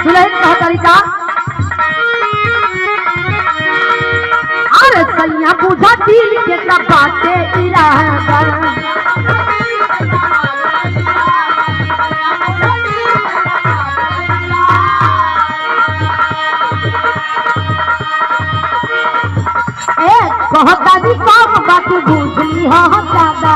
दुल्हन का तरीका अरे सैया बुझा दिल के बाते इरादा कहतानी कम बात बुझली हो दादा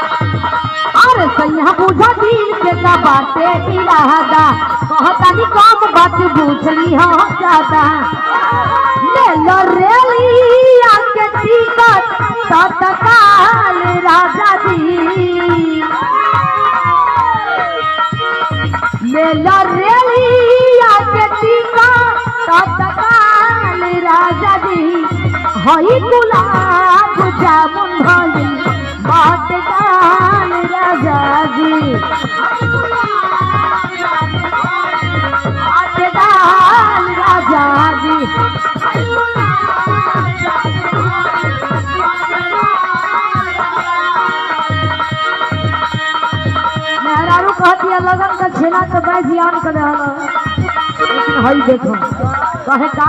अरे सैया बुझा दिल के बाते इरादा कहतानी कम बात बुझली हो दादा ले लो रेलिया के टिकट तत्काल राजा जी मेला रेलिया के टीका तत्काल राजा जी हई गुलाब जामुन भई बाटकाल राजा जी बाटकाल राजा जी मेहरारू कहती है लगन का छेना तो बैजियान कर रहा लेकिन हई देखो कहे का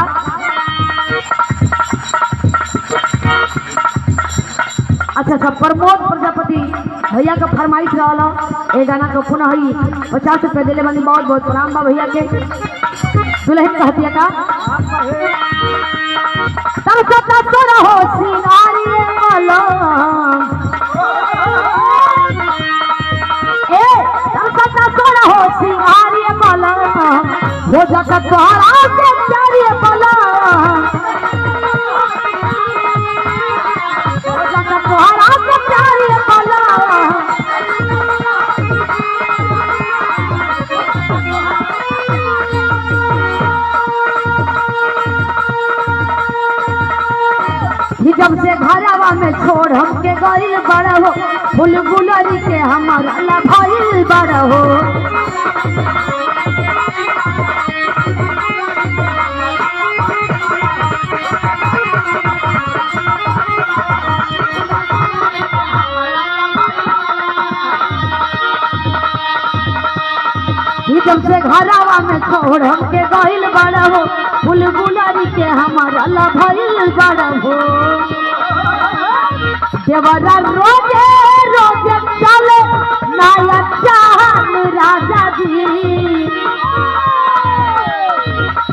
अच्छा प्रमोद प्रजापति भैया का फरमाइश रहा ये गाना को पुनः ही 50 रुपये दिले बनी बहुत बहुत प्रणाम बा भैया के दुल्हन कहती है का हो सिंगारी हो सिंगारी बला हो जाता तोहरा से प्यारी बला हो जाता तोहरा से प्यारी बला जब से घरवा में छोड़ हमके गइल बड़ा हो फूल गुलरी के हमारा लभाइल बड़ा हो जब से घरवा में छोड़ हमके गइल बड़ा हो फूल गुलरी के हमारा लभाइल बड़ा हो देवरा रोजे रोजे चले नया चाल राजा जी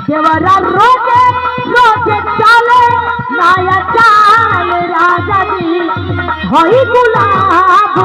देवरा रोजे रोजे चले नया चाल राजा जी हई गुलाब